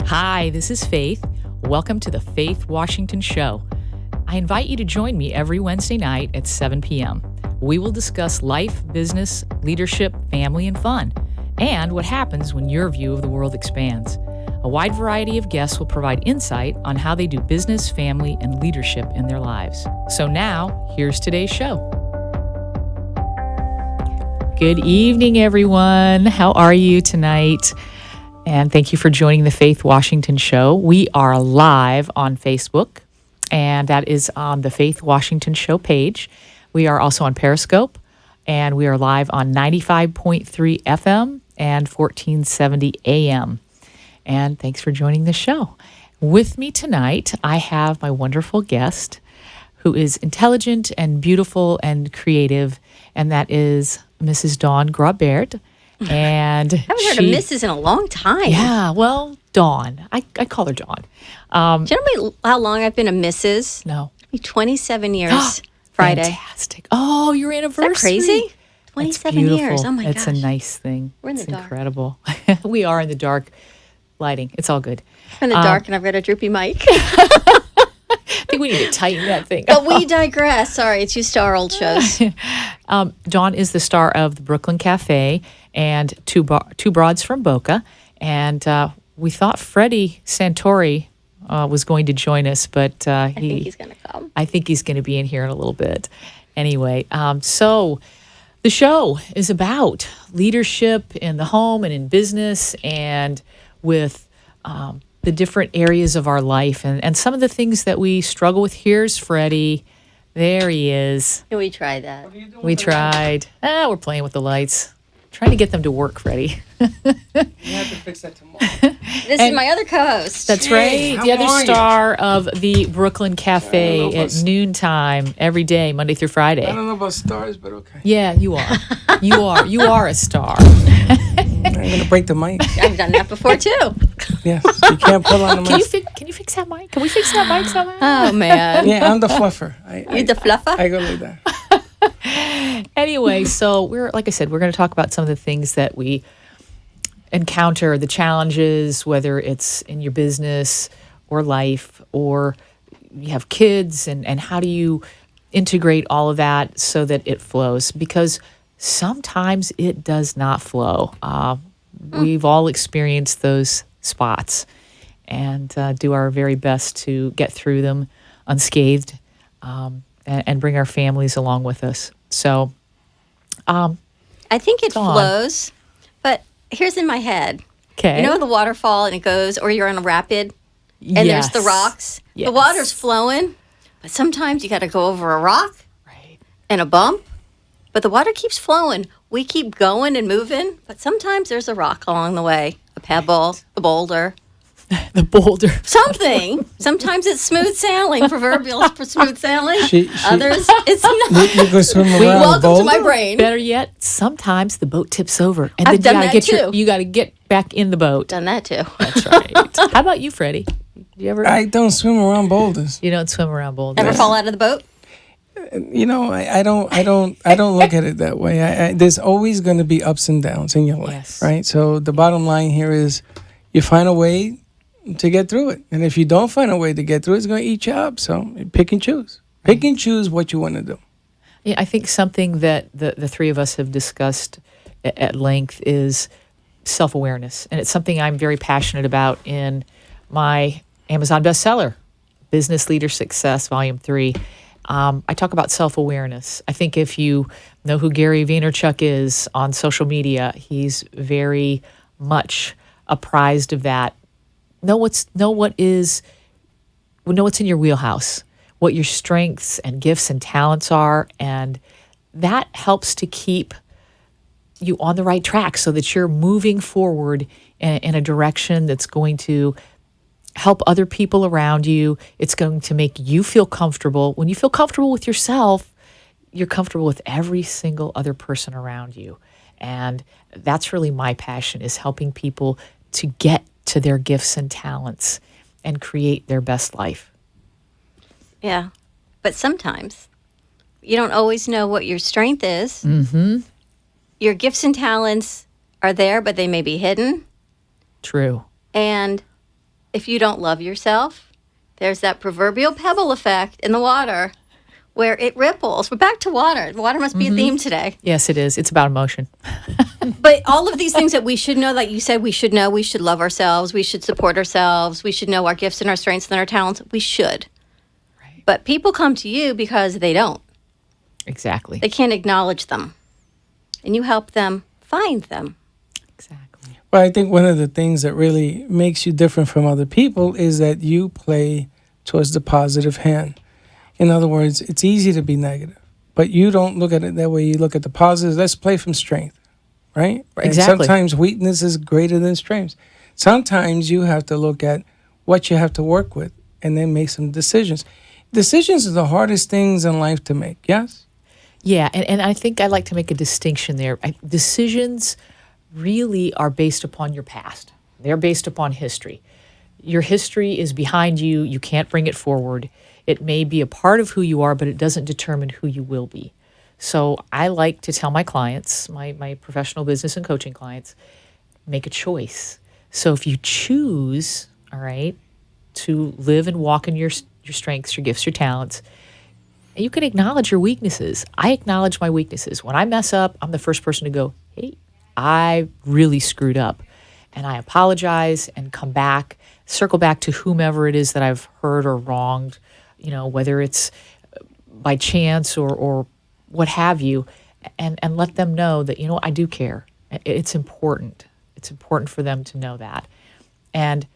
Hi, this is Faith. Welcome to the Faith Washington Show. I invite you to join me every Wednesday night at 7 p.m. We will discuss life, business, leadership, family, and fun, and what happens when your view of the world expands. A wide variety of guests will provide insight on how they do business, family, and leadership in their lives. So now, here's today's show. Good evening, everyone. How are you tonight? And thank you for joining the Faith Washington Show. We are live on Facebook, and that is on the Faith Washington Show page. We are also on Periscope, and we are live on 95.3 FM and 1470 AM. And thanks for joining the show. With me tonight, I have my wonderful guest who is intelligent and beautiful and creative, and that is Mrs. Dawn Grobert. And I haven't heard of Mrs. in a long time. Yeah, well, Dawn. I call her Dawn. Do you know how long I've been a Mrs.? No. 27 years Friday. Fantastic. Oh, your anniversary. Is that crazy? 27 years. Oh, my gosh. It's a nice thing. We're in the dark. Incredible. We are in the dark lighting. It's all good. I'm in the dark and I've got a droopy mic. I think we need to tighten that thing. But we digress. Sorry, it's used to our old shows. Dawn is the star of the Brooklyn Cafe and Two Broads from Boca. And we thought Freddie Santori was going to join us, but I think he's going to come. I think he's going to be in here in a little bit. Anyway, so the show is about leadership in the home and in business and with the different areas of our life and some of the things that we struggle with. Here's Freddie. There he is. We tried that. We tried. We're playing with the lights. Trying to get them to work, Freddie. You have to fix that tomorrow. This is my other co-host. That's right. The other star of the Brooklyn Cafe at noontime every day, Monday through Friday. I don't know about stars, but okay. Yeah, you are. You are a star. I'm going to break the mic. I've done that before, too. Yes, you can't pull on the mic. Can you fix that mic? Can we fix that mic somehow? Oh, man. Yeah, I'm the fluffer. You the fluffer? I go like that. Anyway, so like I said, we're going to talk about some of the things that we encounter, the challenges, whether it's in your business or life, or you have kids, and how do you integrate all of that so that it flows? Because sometimes it does not flow. We've all experienced those spots and do our very best to get through them unscathed and bring our families along with us. So I think it flows, but here's in my head. Okay. You know the waterfall and it goes, or you're on a rapid and there's the rocks. Yes. The water's flowing, but sometimes you got to go over a rock Right. and a bump, but the water keeps flowing. We keep going and moving, but sometimes there's a rock along the way, a pebble, a boulder. The boulder. Something. Sometimes it's smooth sailing, proverbial for smooth sailing. Others, it's not. You go swim around Welcome boulder? to my brain. Better yet, sometimes the boat tips over, and I've then done that too. you got to get back in the boat. Done that too. That's right. How about you, Freddie? You ever? I don't swim around boulders. You don't swim around boulders. Ever fall out of the boat? You know, I don't look at it that way. There's always going to be ups and downs in your life, Yes. right? So the bottom line here is, you find a way to get through it, and if you don't find a way to get through it, it's going to eat you up. So pick and choose. Pick and choose what you want to do. Yeah, I think something that the three of us have discussed at length is self-awareness. And it's something I'm very passionate about in my Amazon bestseller, Business Leader Success, Volume 3. I talk about self-awareness. I think if you know who Gary Vaynerchuk is on social media, he's very much apprised of that. Know what's in your wheelhouse, what your strengths and gifts and talents are, and that helps to keep you on the right track so that you're moving forward in a direction that's going to help other people around you. It's going to make you feel comfortable. When you feel comfortable with yourself, you're comfortable with every single other person around you. And that's really my passion, is helping people to get to their gifts and talents and create their best life. Yeah. But sometimes you don't always know what your strength is. Mm-hmm. Your gifts and talents are there, but they may be hidden. True. And if you don't love yourself, there's that proverbial pebble effect in the water where it ripples. We're back to water. Water must be a theme today. Yes, it is. It's about emotion. But all of these things that we should know, like you said, we should know, we should love ourselves, we should support ourselves, we should know our gifts and our strengths and our talents. We should. Right. But people come to you because they don't. Exactly. They can't acknowledge them. And you help them find them. Exactly. Well, I think one of the things that really makes you different from other people is that you play towards the positive hand. In other words, it's easy to be negative, but you don't look at it that way. You look at the positives. Let's play from strength, right? And Exactly. sometimes weakness is greater than strength. Sometimes you have to look at what you have to work with and then make some decisions. Decisions are the hardest things in life to make, yes? Yeah, and I think I'd like to make a distinction there. Decisions really are based upon your past. They're based upon history. Your history is behind you. You can't bring it forward. It may be a part of who you are, but it doesn't determine who you will be. So I like to tell my clients, my professional business and coaching clients, make a choice. So if you choose, all right, to live and walk in your strengths, your gifts, your talents, you can acknowledge your weaknesses. I acknowledge my weaknesses. When I mess up, I'm the first person to go, hey, I really screwed up. And I apologize and come back, circle back to whomever it is that I've hurt or wronged, whether it's by chance or what have you, and let them know that, I do care. It's important. It's important for them to know that. And,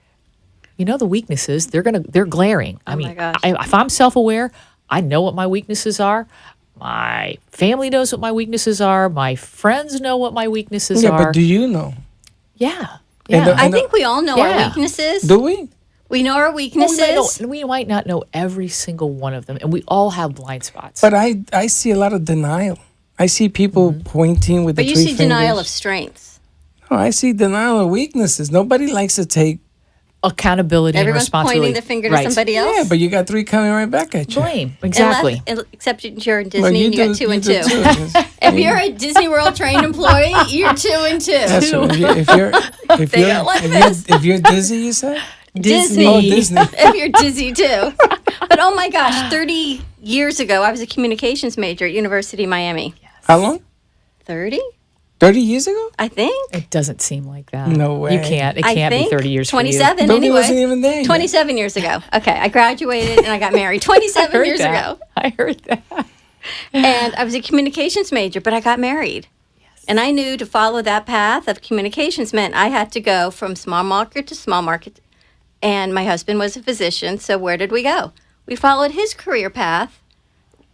the weaknesses, they're glaring. I mean, my gosh. if I'm self-aware, I know what my weaknesses are. My family knows what my weaknesses are. My friends know what my weaknesses Yeah, are. but do you know? Yeah. And Yeah. I think we all know Yeah. our weaknesses. Do we? We know our weaknesses. We might not know every single one of them, and we all have blind spots. But I see a lot of denial. I see people pointing with But the you three see denial of fingers. strengths. No, I see denial of weaknesses. Nobody likes to take. Accountability and Everyone's responsibility. pointing the finger to Right. somebody else. Yeah, but you got three coming right back at you. Blame. Exactly. Except you're in Well, Disney and you got two you and do two. too. If you're a Disney World trained employee, you're 2 and 2. That's what, They don't like if you're dizzy, you said. Disney. Oh, Disney. If you're dizzy too. But oh my gosh, 30 years ago, I was a communications major at University of Miami. How long? 30? 30 years ago? I think. It doesn't seem like that. No way. You can't. It I can't be think 30 years 27 Nobody anyway. wasn't even there yet. 27 years ago. Okay, I graduated and I got married for you. 27 years that. ago. I heard that. And I was a communications major, but I got married. And I knew to follow that path of communications meant I had to go from small market to small market. And my husband was a physician, so where did we go? We followed his career path,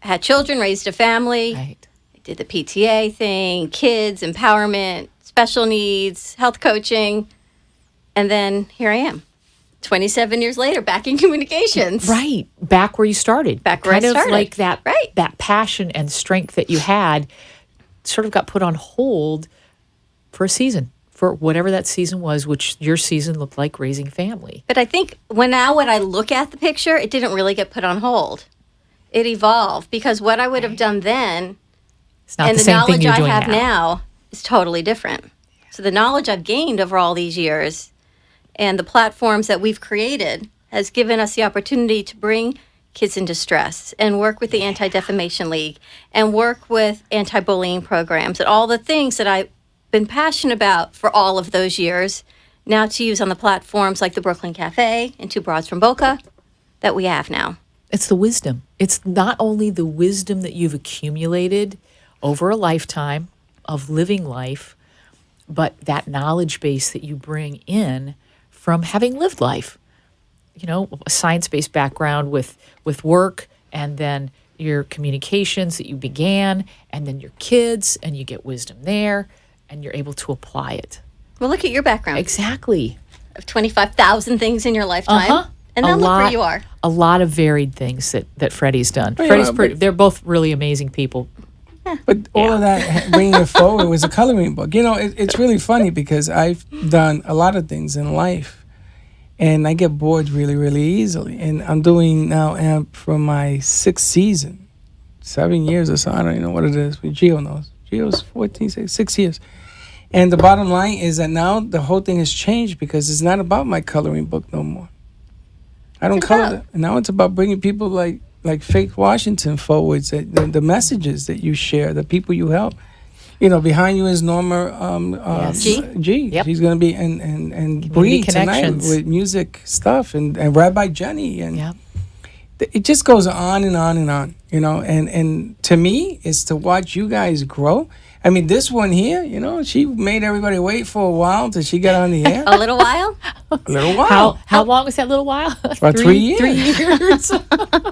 had children, raised a family, Right. did the PTA thing, kids, empowerment, special needs, health coaching. And then here I am, 27 years later, back in communications. Right. Back where you started. Back where I kind started. of like that, Right. that passion and strength that you had sort of got put on hold for a season, for whatever that season was, which your season looked like raising family. But I think when I look at the picture, it didn't really get put on hold. It evolved because what I would have done then It's not and the the same thing knowledge you're I doing have now. now is totally different. So the knowledge I've gained over all these years and the platforms that we've created has given us the opportunity to bring kids in distress and work with the Anti-Defamation League and work with anti-bullying programs and all the things that I've been passionate about for all of those years now to use on the platforms like the Brooklyn Cafe and Two Broads from Boca that we have now. It's the wisdom. It's not only the wisdom that you've accumulated over a lifetime of living life, but that knowledge base that you bring in from having lived life. A science-based background with work, and then your communications that you began, and then your kids, and you get wisdom there, and you're able to apply it. Well, look at your background Exactly. of 25,000 things in your lifetime. Uh-huh. And then look where you are. A lot of varied things that Freddie's done. yeah, Freddie's but- they're both really amazing people. But all of that bringing it forward was a coloring book. It's really funny because I've done a lot of things in life, and I get bored really, really easily. And I'm doing now AMP for my 6th season, 7 years or so. I don't even know what it is, but Gio knows. Gio's 14, 6 years. And the bottom line is that now the whole thing has changed because it's not about my coloring book no more. I don't It's color. about? Now it's about bringing people like Faith Washington forwards. The messages that you share, the people you help. You know, behind you is Norma Yes. G? Yep. She's going to be and Bree tonight connections. with music stuff and Rabbi Jenny and Yeah. it just goes on and on and on. You know, and to me, is to watch you guys grow. I mean, this one here, you know, she made everybody wait for a while till she got on the air. A little while? A little while. How long was that little while? About 3 years. 3 years.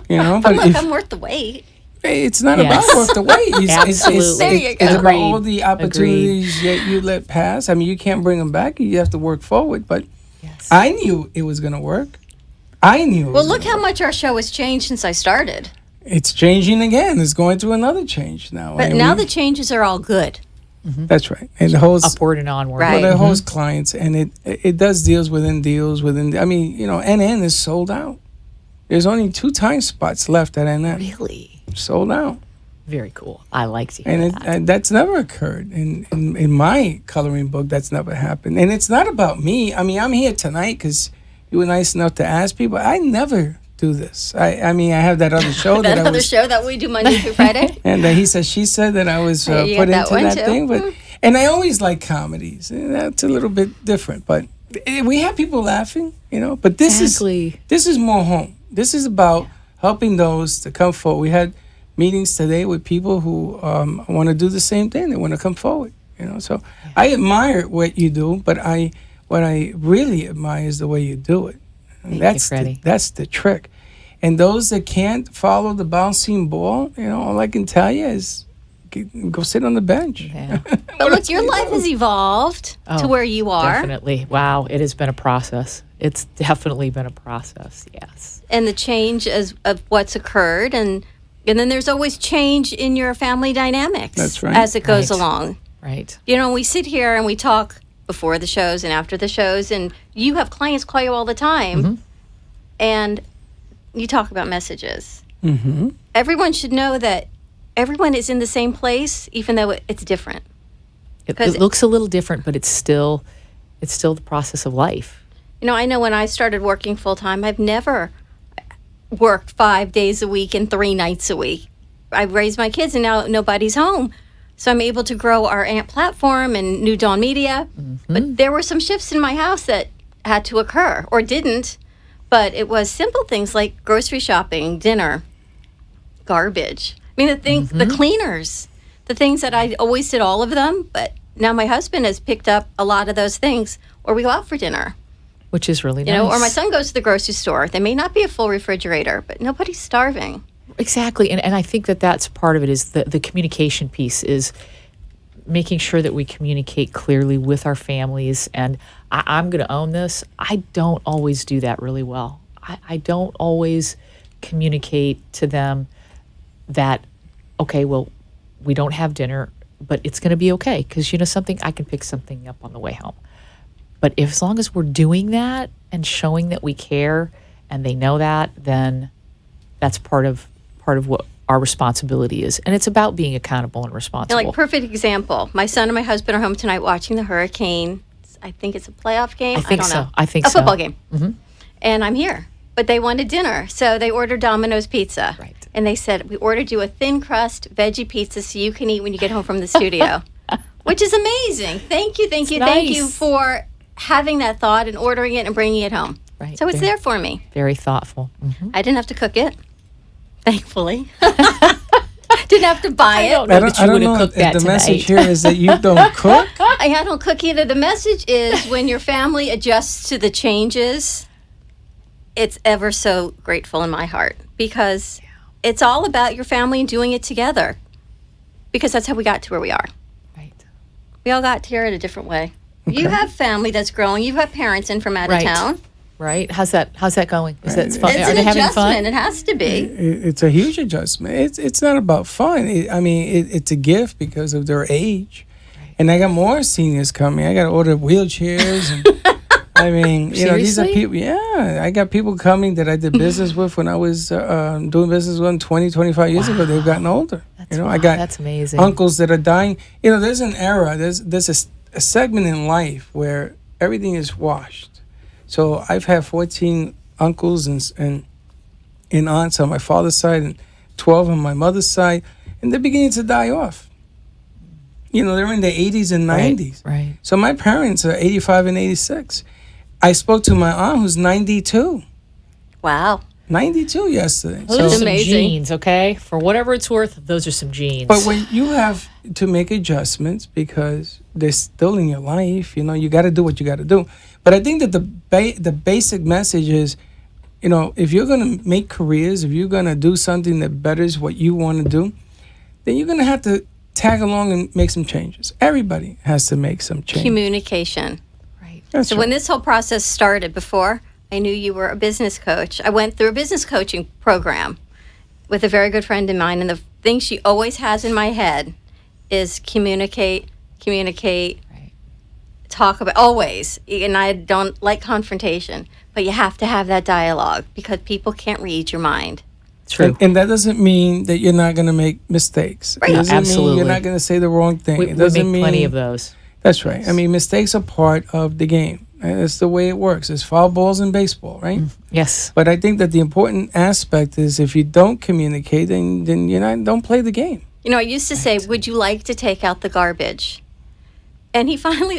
You know, But but look, if, I'm worth the wait. it's not Yes. about worth the wait. Absolutely. There you It's go. about Agreed. all the opportunities that you let pass. I mean, you can't bring them back. You have to work forward. But Yes. I knew it was going to work. I knew. It Well, was look gonna how work. much our show has changed since I started. It's changing again. It's going through another change now. But And now we- the changes are all good. that's right. And the host, Upward and onward. Right. well, the host clients, and it does deals within. I mean, you know, NN is sold out. There's only 2 time spots left at NN. Really? Sold out. Very cool. I like to hear And that. that's never occurred in my coloring book. That's never happened. And it's not about me. I mean, I'm here tonight because you were nice enough to ask people. I never do this. I mean, I have that other show That that I other was, show that we do Monday through Friday. and he said, she said that I was Hey, you put got that into one that too. thing. But and I always like comedies. And that's a little bit different. But we have people laughing, you know. But Exactly. this is more home. This is about helping those to come forward. We had meetings today with people who want to do the same thing. They want to come forward, you know. So I admire what you do, but what I really admire is the way you do it. And Thank you, Freddie. that's the trick. And those that can't follow the bouncing ball, you know, all I can tell you is go sit on the bench. Yeah. But look, your life has evolved to Oh, where you are. Definitely. Wow. It has been a process. It's definitely been a process. Yes. And the change of what's occurred. And then there's always change in your family dynamics That's right. as it goes Right. along. Right. You know, we sit here and we talk before the shows and after the shows, and you have clients call you all the time, and you talk about messages. Mm-hmm. Everyone should know that everyone is in the same place, even though it's different. It 'Cause- looks a little different, but it's still the process of life. You know, I know when I started working full time, I've never worked 5 days a week and 3 nights a week. I raised my kids, and now nobody's home. So I'm able to grow our AMP platform and New Dawn Media. But there were some shifts in my house that had to occur or didn't. But it was simple things like grocery shopping, dinner, garbage. I mean, the cleaners, the things that I always did all of them. But now my husband has picked up a lot of those things, or we go out for dinner. Which is really You nice. know, or my son goes to the grocery store. They may not be a full refrigerator, but nobody's starving. Exactly. And I think that's part of it is the communication piece is making sure that we communicate clearly with our families. And I'm going to own this. I don't always do that really well. I don't always communicate to them that, okay, well, we don't have dinner, but it's going to be okay. Because, you know, something, I can pick something up on the way home. But as long as we're doing that and showing that we care and they know that, then that's part of what our responsibility is. And it's about being accountable and You know, responsible. like, perfect example. My son and my husband are home tonight watching the Hurricane. I think it's a playoff game. I think don't so. know. I think a so. football game. And I'm here. But they wanted dinner. So they ordered Domino's pizza. Right. And they said, we ordered you a thin crust veggie pizza so you can eat when you get home from the studio. Which is amazing. Thank you, thank you nice. for having that thought and ordering it and bringing it home. Right. So it's Very- there for me. Very thoughtful. I didn't have to cook it, thankfully. Didn't have to buy I it. don't know that you would have cooked if that the tonight. message here is that you don't cook. I don't cook either. The message is when your family adjusts to the changes, it's ever so grateful in my heart because it's all about your family and doing it together because that's how we got to where we are. Right. We all got here in a different way. You have family that's growing. You've got parents in from out Right. of town. Right. How's that going? Is that fun? It's Are an they having adjustment. fun? It has to be. It's a huge adjustment. It's not about fun. It's a gift because of their age. And I got more seniors coming. I got to order wheelchairs. And, I mean, you know, these are Seriously? people. Yeah, I got people coming that I did business with when I was doing business with them 20, 25 years ago. They've gotten older. That's, You know, wow, I got that's amazing. uncles that are dying. You know, there's an era. There's a segment in life where everything is washed. So I've had 14 uncles and aunts on my father's side and 12 on my mother's side, and they're beginning to die off. You know, they're in their 80s and 90s. Right. So my parents are 85 and 86. I spoke to my aunt who's 92. Wow. 92 yesterday. Those are some amazing. genes, okay? For whatever it's worth, those are some genes. But when you have to make adjustments because they're still in your life, you know, you got to do what you got to do. But I think that the basic message is, you know, if you're going to make careers, if you're going to do something that betters what you want to do, then you're going to have to tag along and make some changes. Everybody has to make some changes. Communication. right. That's So right. when this whole process started, before I knew you were a business coach, I went through a business coaching program with a very good friend of mine, and the thing she always has in my head is communicate, Right. talk about, always. And I don't like confrontation, but you have to have that dialogue because people can't read your mind. True. And that doesn't mean that you're not going to make mistakes. Right. It doesn't Absolutely. mean you're not going to say the wrong thing. we It make doesn't mean plenty of those. That's right. I mean, mistakes are part of the game. And it's the way it works. It's foul balls in baseball, right? Yes. But I think that the important aspect is if you don't communicate, then you're not, don't play the game. You know, I used to say, would you like to take out the garbage? And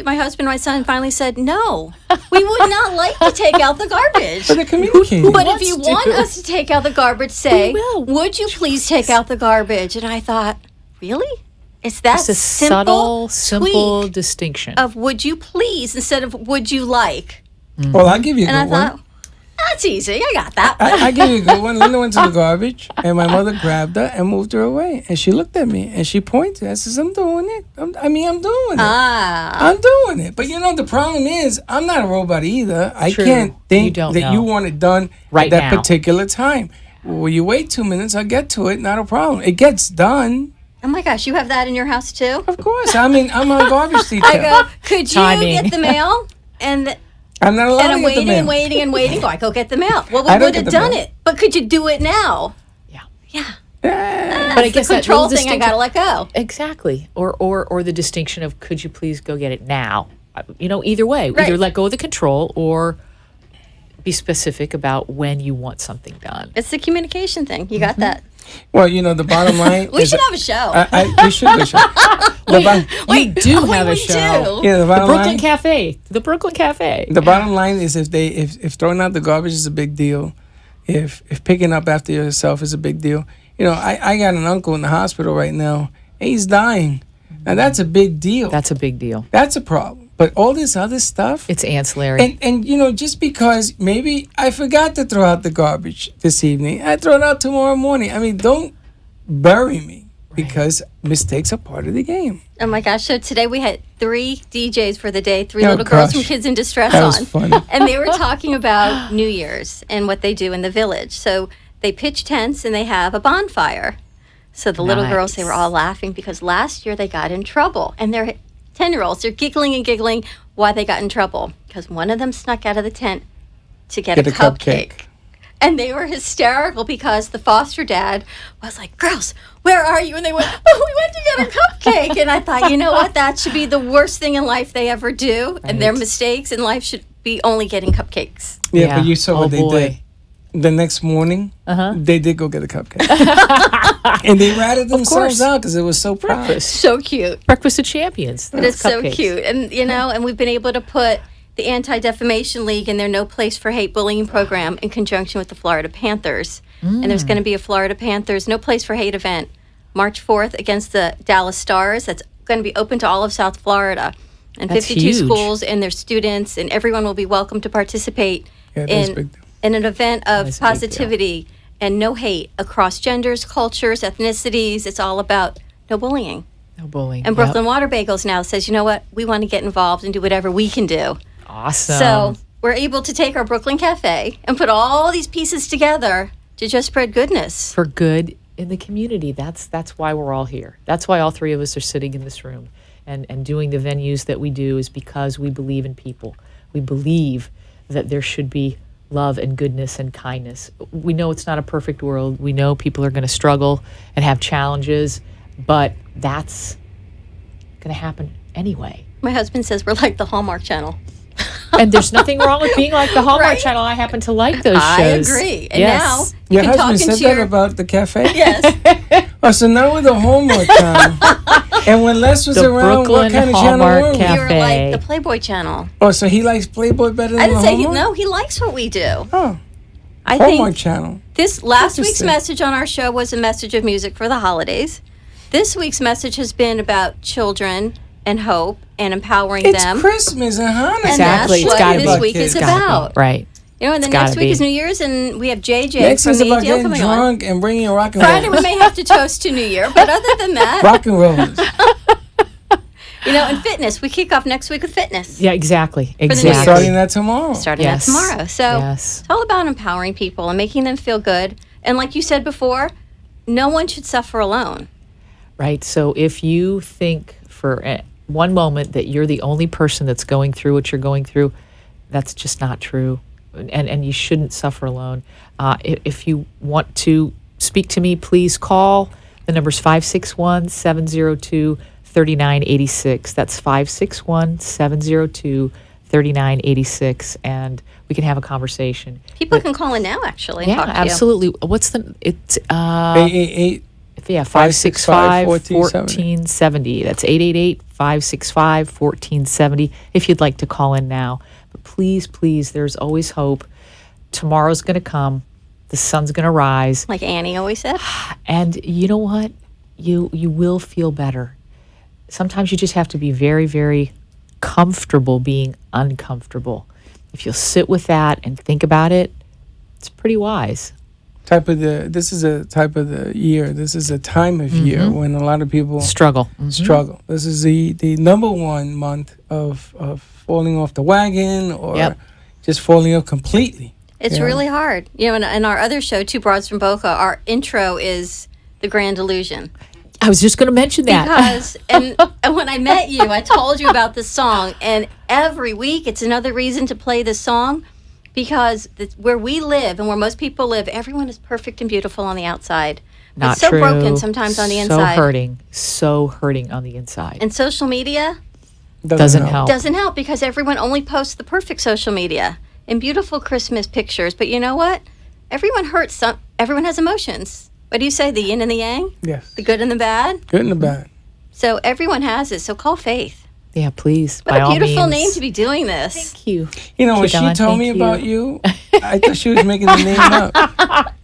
my husband, my son finally said, no, we would not like to take out the garbage. But they're communicating. But if you want us to take out the garbage, say, We will. would you please take out the garbage? And I thought, really? It's that It's a simple, simple tweak distinction. of would you please instead of would you like? Well, I'll give you a And I good one. thought, that's easy. I got that. I give you a good one. Linda went to the garbage, and my mother grabbed her and moved her away. And she looked at me, and she pointed. I says, I'm doing it. I'm doing it. Ah, I'm doing it. But, you know, the problem is I'm not a robot either. I True. can't You think don't that know. you want it done Right at that now. particular time. Well, you wait 2 minutes, I'll get to it. Not a problem. It gets done. oh my gosh, you have that in your house too? Of course. I mean, I'm on garbage detail. I go, could you Timing. get the mail? And I'm not allowed and I'm to get the waiting mail. and waiting and waiting. Go, I go get the mail. Well, we I don't would have get the done mail. it, but could you do it now? Yeah. Yeah. But I That's guess the that control little thing I distinction- got to let go. Exactly. Or the distinction of could you please go get it now? You know, either way, Right. either let go of the control or be specific about when you want something done. It's the communication thing. You got that. Well, you know, the bottom line We is should have a show. we should do a show. The bo- You do have a we show. do. yeah, the The bottom Brooklyn line. Cafe. The Brooklyn Cafe. The bottom line is if throwing out the garbage is a big deal, if picking up after yourself is a big deal. You know, I got an uncle in the hospital right now, and he's dying. Now that's a big deal. That's a big deal. That's a problem. But all this other stuff, It's ancillary. and you know, just because maybe I forgot to throw out the garbage this evening, I throw it out tomorrow morning. I mean, don't bury me because mistakes are part of the game. Oh my gosh. So today we had 3 DJs for the day, 3 Oh, little girls from gosh. Kids in Distress That was on. funny. And they were talking about New Year's and what they do in the village. So they pitch tents and they have a bonfire. So the little girls, they were Nice. all laughing because last year they got in trouble. And they're 10-year-olds. They're giggling and giggling why they got in trouble. Because one of them snuck out of the tent to get a cupcake. And they were hysterical because the foster dad was like, girls, where are you? And they went, oh, we went to get a cupcake. And I thought, you know what? That should be the worst thing in life they ever do. And their mistakes in life should be only getting cupcakes. Yeah, but you saw what they boy. did. The next morning, Uh-huh. they did go get a cupcake. And they ratted themselves course. out because it was so proud. Breakfast. So cute. Breakfast of Champions. But it's so Cupcakes. cute. And, you know, and we've been able to put the Anti-Defamation League and their No Place for Hate Bullying program in conjunction with the Florida Panthers. And there's going to be a Florida Panthers No Place for Hate event March 4th against the Dallas Stars. That's going to be open to all of South Florida. And That's 52 huge. schools and their students, and everyone will be welcome to participate Yeah, that's a big deal. in an event of That's a big deal. positivity and no hate across genders, cultures, ethnicities. It's all about no bullying. No bullying. And Yep. Brooklyn Water Bagels now says, you know what? We want to get involved and do whatever we can do. Awesome. So we're able to take our Brooklyn Cafe and put all these pieces together to just spread goodness. for good in the community. That's why we're all here. That's why all 3 of us are sitting in this room and doing the venues that we do is because we believe in people. We believe that there should be love and goodness and kindness. We know it's not a perfect world. We know people are going to struggle and have challenges, but that's going to happen anyway. My husband says we're like the Hallmark Channel. And there's nothing wrong with being like the Hallmark Right? Channel. I happen to like those I shows. agree. And Yes. now you Your can talk husband into said that your about the cafe? yes. Oh, so now we're the Hallmark Channel. And when Les was The around, Brooklyn what kind of Hallmark channel were we? Cafe. You were like the Playboy Channel. Oh, so he likes Playboy better than I didn't the say he, Hallmark? no. He likes what we do. Oh, I Hallmark think Channel. this last week's Interesting. message on our show was a message of music for the holidays. This week's message has been about children and hope and empowering It's them. Christmas and Hanukkah. And Exactly. that's It's what gotta this be. week is Kids. Gotta be. about. Right. You know, and the It's next gotta week be. is New Year's, and we have JJ Next from is the about ATL getting coming on. drunk and bringing rock and Friday, we roll. may have to toast to New Year, but other than that, Rock and rollers. you know, and fitness. We kick off next week with fitness. Yeah, exactly. the New We're Year's. Exactly. starting that tomorrow. Starting Yes. that tomorrow. So Yes. it's all about empowering people and making them feel good. And like you said before, no one should suffer alone. Right. So if you think for one moment that you're the only person that's going through what you're going through, that's just not true. And you shouldn't suffer alone. If you want to speak to me, please call. The number's 561-702-3986. That's 561-702-3986. And we can have a conversation. People can call in now, actually. And Yeah, talk to absolutely. What's the, it's, 888. yeah, 565-1470. That's 888-565-1470 if you'd like to call in now. But please, please, there's always hope. Tomorrow's going to come. The sun's going to rise. You. Like Annie always said. And you know what? You will feel better. Sometimes you just have to be very, very comfortable being uncomfortable. If you'll sit with that and think about it, it's pretty wise. This is a type of the year. This is a time of year when a lot of people Struggle. struggle. This is the number one month of falling off the wagon or Yep. just falling off completely. It's Yeah. really hard. You know, in our other show, Two Broads from Boca, our intro is The Grand Illusion. I was just going to mention that. Because, and when I met you, I told you about this song. And every week, it's another reason to play this song because where we live and where most people live, everyone is perfect and beautiful on the outside. But Not so true. broken sometimes on the inside. So hurting on the inside. And social media Doesn't help. doesn't help because everyone only posts the perfect social media and beautiful Christmas pictures. But you know what? Everyone hurts. Everyone has emotions. What do you say? The yin and the yang? Yes. The good and the bad? Good and the bad. So everyone has it. So call Faith. Yeah, please. What by a all beautiful means. name to be doing this. Thank you. You know, when she Dawn, told me thank about you, I thought she was making the name up.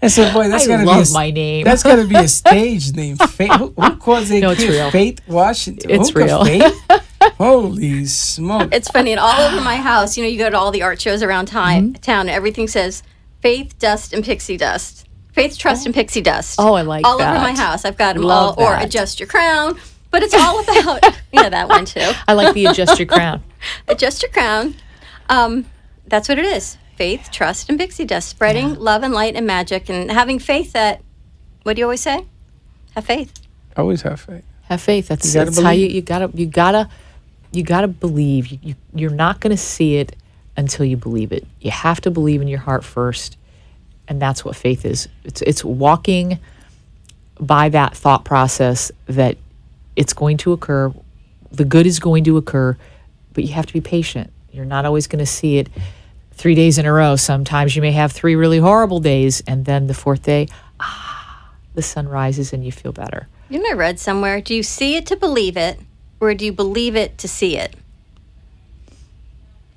I said, boy, that's I gotta love be my name. That's gotta be a stage name. Faith, who calls it No, it's real. Faith Washington? It's Hookah real. Faith? Holy smoke. It's funny. And all over my house, you know, you go to all the art shows around town, and everything says Faith, Dust, and Pixie Dust. Faith, Trust, and Pixie Dust. Oh, I like all that. over my house. I've got them Love all. Or that. Adjust Your Crown. But it's all about, that one too. I like the adjust your crown. Adjust Your Crown. That's what it is. Faith, Trust, and Pixie Dust. Spreading love and light and magic and having faith that, what do you always say? Have faith. Always have faith. Have faith. That's, You gotta that's how believe. you gotta believe. You're not gonna see it until you believe it. You have to believe in your heart first, and that's what faith is. It's walking by that thought process that it's going to occur. The good is going to occur, but you have to be patient. You're not always going to see it 3 days in a row. Sometimes you may have 3 really horrible days, and then the 4th day, the sun rises and you feel better. You know, I read somewhere, do you see it to believe it, or do you believe it to see it?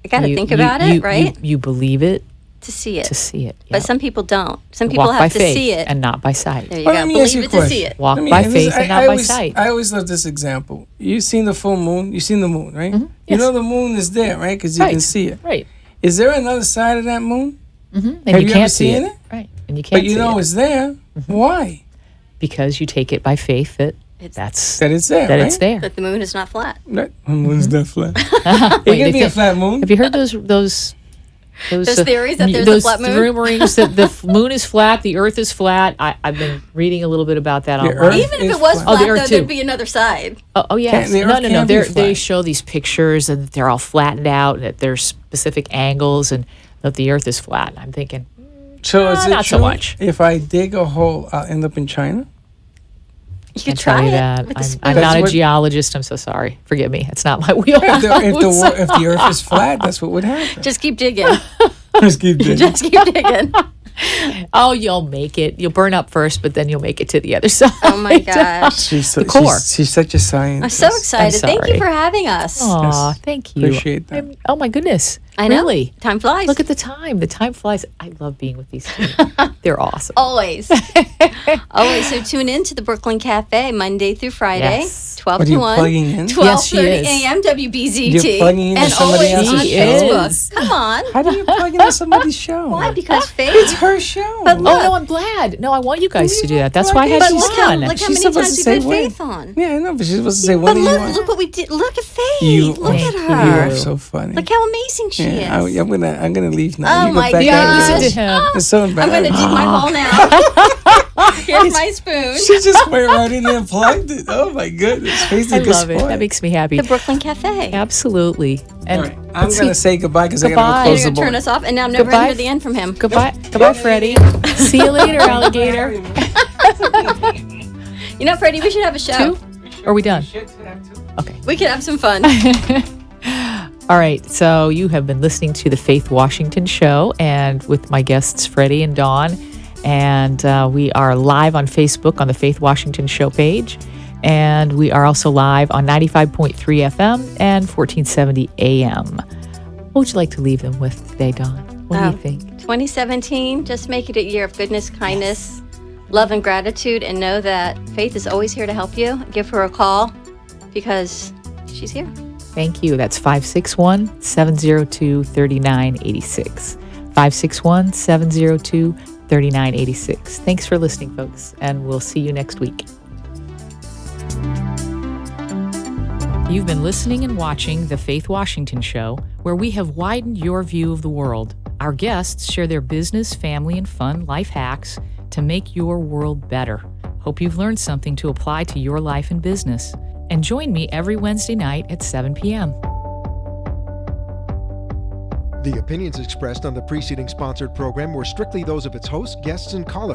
I got to think about it, right? You believe it to see it. to see it. But Yep. some people don't. Some people Walk by have to faith see it. and not by sight. There you Well, go. let me ask Believe you a it to see question. it. Walk Let me- by this- faith and not by always, sight. I always love this example. You've seen the full moon. You've seen the moon, right? You Yes. know the moon is there, right? Because you Right. can see it. Right. Is there another side of that moon? And Have you you can't ever see seen it. it? Right. And you can't But you see know it it's there. Why? because you take it by faith that It's- that's That it's there, that right? it's there. That the moon is not flat. That moon's not flat. Wait, It can be a have flat moon. you heard those Those theories that there's a those flat moon? rumorings that the moon is flat, the earth is flat? I've been reading a little bit about that The online. earth Even if is it was flat. flat, Oh, the Earth though, too. there'd be another side. Oh yes. The No, earth no, can no. be They flat. show these pictures and they're all flattened out and that there's specific angles and that the earth is flat. And I'm thinking, So is it not so true much. if I dig a hole, I'll end up in China? You Can't could try tell you it that. with the spoon. I'm That's not a what- geologist. I'm so sorry. Forgive me. It's not my wheelhouse. If the Earth is flat, that's what would happen. Just keep digging. Just keep digging. Just keep digging. Oh, you'll make it. You'll burn up first, but then you'll make it to the other side. Oh my gosh. She's the core. She's such a scientist. I'm so excited. Thank you sorry. for having us. Aw, Yes. thank you. Appreciate that. Oh my goodness. I know. Really? Time flies. Look at the time. The time flies. I love being with these two. They're awesome. Always. Always. So tune in to the Brooklyn Cafe Monday through Friday, Yes. 12 What are to you 1. plugging in? 12:30 Yes, she is. a.m. WBZT. You're plugging into and somebody always on else's show? Facebook. Is. Come on. How do you plug into somebody's show? Why? Because It's Faith. her show. But Oh, look. no, I'm glad. No, I want you guys to do that. That's why I had But you look how, on. look how She's many supposed times to we've say had when. Faith on. Yeah, I know, but she's supposed to say But when do you look, want. look what we did. Look at Faith. You, Look at you her. are so funny. Look how amazing she Yeah, is. I'm gonna leave now. Oh You go my back Yeah, out. listen gosh. to him. It's so I'm embarrassing. going to dig my hole now. Here's my spoon. She just went right in there and plugged it. Oh my goodness. Faith's a I good love it. sport. That makes me happy. The Brooklyn Cafe. Absolutely. And All right, I'm let's gonna see. say goodbye because I gotta Goodbye. go You're close the going to turn board. us off, and now I'm never going Goodbye. to hear the end from him. Goodbye, Freddie. See you later, alligator. You know, Freddie, we should have a show. Two? Are we done? Okay. We could have some fun. All right. So you have been listening to the Faith Washington Show, and with my guests Freddie and Dawn, and we are live on Facebook on the Faith Washington Show page, and we are also live on 95.3 FM and 1470 AM. What would you like to leave them with today, Dawn? What do you think? 2017, just make it a year of goodness, kindness, love, and gratitude, and know that Faith is always here to help you. Give her a call because she's here. Thank you. That's 561-702-3986. 561-702-3986. Thanks for listening, folks, and we'll see you next week. You've been listening and watching The Faith Washington Show, where we have widened your view of the world. Our guests share their business, family, and fun life hacks to make your world better. Hope you've learned something to apply to your life and business. And join me every Wednesday night at 7 p.m. The opinions expressed on the preceding sponsored program were strictly those of its hosts, guests, and callers.